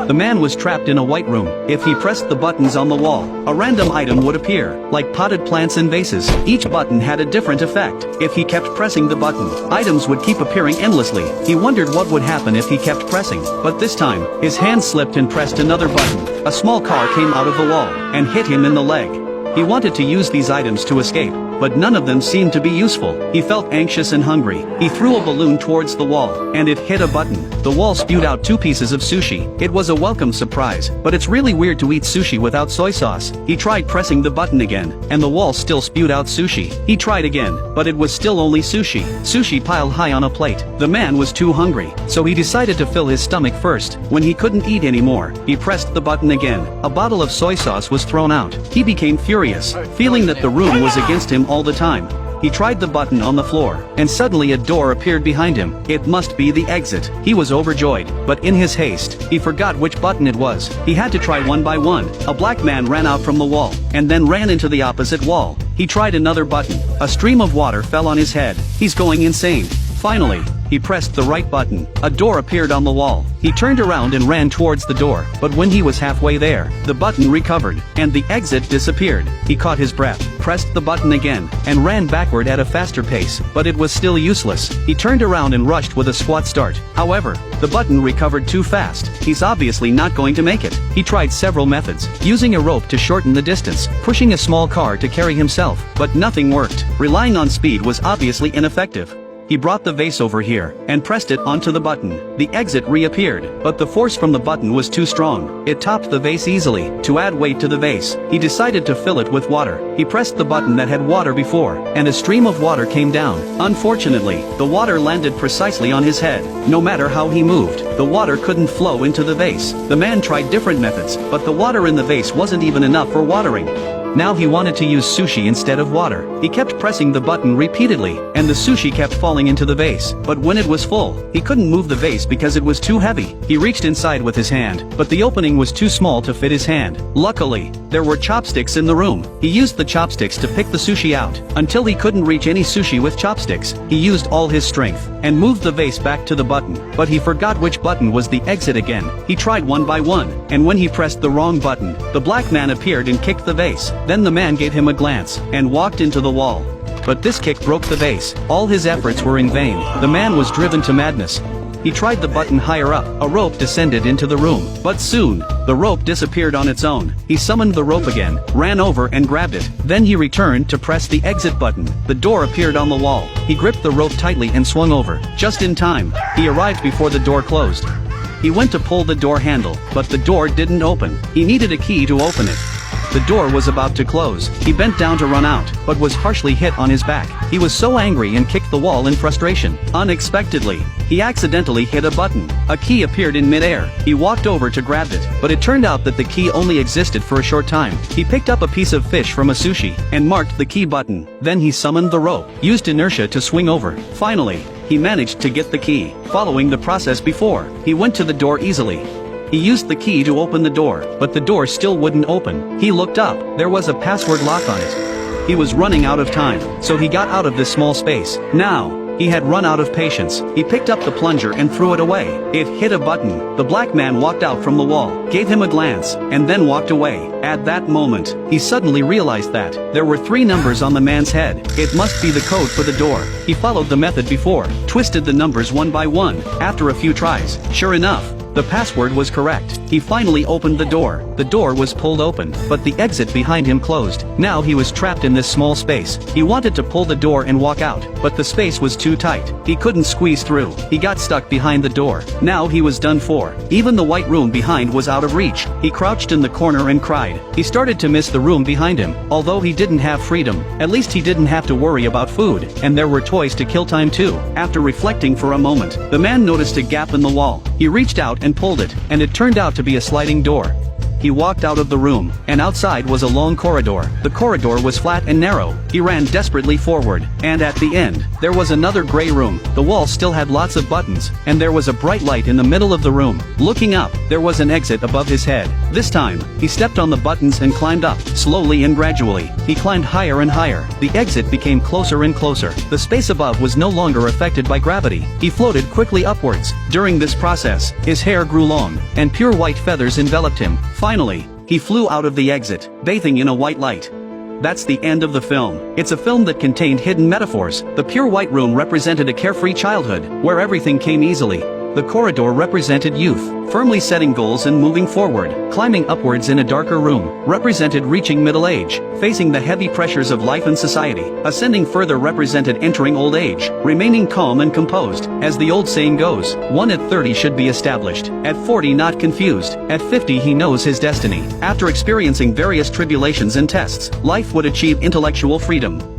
The man was trapped in a white room. If he pressed the buttons on the wall, a random item would appear, like potted plants and vases. Each button had a different effect. If he kept pressing the button, items would keep appearing endlessly. He wondered what would happen if he kept pressing, but this time, his hand slipped and pressed another button. A small car came out of the wall and hit him in the leg. He wanted to use these items to escape, but none of them seemed to be useful. He felt anxious and hungry. He threw a balloon towards the wall, and it hit a button. The wall spewed out 2 pieces of sushi. It was a welcome surprise, but it's really weird to eat sushi without soy sauce. He tried pressing the button again, and the wall still spewed out sushi. He tried again, but it was still only sushi. Sushi piled high on a plate. The man was too hungry, so he decided to fill his stomach first. When he couldn't eat anymore, he pressed the button again. A bottle of soy sauce was thrown out. He became furious, feeling that the room was against him all the time. He tried the button on the floor, and suddenly a door appeared behind him. It must be the exit. He was overjoyed, but in his haste, he forgot which button it was. He had to try one by one. A black man ran out from the wall, and then ran into the opposite wall. He tried another button. A stream of water fell on his head. He's going insane. Finally, he pressed the right button. A door appeared on the wall. He turned around and ran towards the door, but when he was halfway there, the button recovered, and the exit disappeared. He caught his breath, pressed the button again, and ran backward at a faster pace, but it was still useless. He turned around and rushed with a squat start. However, the button recovered too fast. He's obviously not going to make it. He tried several methods, using a rope to shorten the distance, pushing a small car to carry himself, but nothing worked. Relying on speed was obviously ineffective. He brought the vase over here, and pressed it onto the button. The exit reappeared, but the force from the button was too strong. It topped the vase easily. To add weight to the vase, he decided to fill it with water. He pressed the button that had water before, and a stream of water came down. Unfortunately, the water landed precisely on his head. No matter how he moved, the water couldn't flow into the vase. The man tried different methods, but the water in the vase wasn't even enough for watering. Now he wanted to use sushi instead of water. He kept pressing the button repeatedly, and the sushi kept falling into the vase. But when it was full, he couldn't move the vase because it was too heavy. He reached inside with his hand, but the opening was too small to fit his hand. Luckily, there were chopsticks in the room. He used the chopsticks to pick the sushi out. Until he couldn't reach any sushi with chopsticks, he used all his strength, and moved the vase back to the button. But he forgot which button was the exit again. He tried one by one, and when he pressed the wrong button, the black man appeared and kicked the vase. Then the man gave him a glance, and walked into the wall. But this kick broke the vase. All his efforts were in vain. The man was driven to madness. He tried the button higher up. A rope descended into the room. But soon, the rope disappeared on its own. He summoned the rope again, ran over and grabbed it. Then he returned to press the exit button. The door appeared on the wall. He gripped the rope tightly and swung over. Just in time, he arrived before the door closed. He went to pull the door handle, but the door didn't open. He needed a key to open it. The door was about to close. He bent down to run out, but was harshly hit on his back. He was so angry and kicked the wall in frustration. Unexpectedly, he accidentally hit a button. A key appeared in midair. He walked over to grab it, but it turned out that the key only existed for a short time. He picked up a piece of fish from a sushi, and marked the key button. Then he summoned the rope, used inertia to swing over. Finally, he managed to get the key. Following the process before, he went to the door easily. He used the key to open the door, but the door still wouldn't open. He looked up. There was a password lock on it. He was running out of time, so he got out of this small space. Now, he had run out of patience. He picked up the plunger and threw it away. It hit a button. The black man walked out from the wall, gave him a glance, and then walked away. At that moment, he suddenly realized that there were 3 numbers on the man's head. It must be the code for the door. He followed the method before, twisted the numbers one by one. After a few tries, sure enough, the password was correct. He finally opened the door. The door was pulled open, but the exit behind him closed. Now he was trapped in this small space. He wanted to pull the door and walk out, but the space was too tight. He couldn't squeeze through. He got stuck behind the door. Now he was done for. Even the white room behind was out of reach. He crouched in the corner and cried. He started to miss the room behind him. Although he didn't have freedom, at least he didn't have to worry about food, and there were toys to kill time too. After reflecting for a moment, the man noticed a gap in the wall. He reached out and pulled it, and it turned out to be a sliding door. he walked out of the room, and outside was a long corridor. The corridor was flat and narrow. He ran desperately forward, and at the end, there was another gray room. The wall still had lots of buttons, and there was a bright light in the middle of the room. Looking up, there was an exit above his head. This time, he stepped on the buttons and climbed up, slowly and gradually. He climbed higher and higher. The exit became closer and closer. The space above was no longer affected by gravity. He floated quickly upwards. During this process, his hair grew long, and pure white feathers enveloped him. Finally, he flew out of the exit, bathing in a white light. That's the end of the film. It's a film that contained hidden metaphors. The pure white room represented a carefree childhood, where everything came easily. The corridor represented youth, firmly setting goals and moving forward. Climbing upwards in a darker room represented reaching middle age, facing the heavy pressures of life and society. Ascending further represented entering old age, remaining calm and composed. As the old saying goes, one at 30 should be established, at 40 not confused, at 50 he knows his destiny. After experiencing various tribulations and tests, life would achieve intellectual freedom.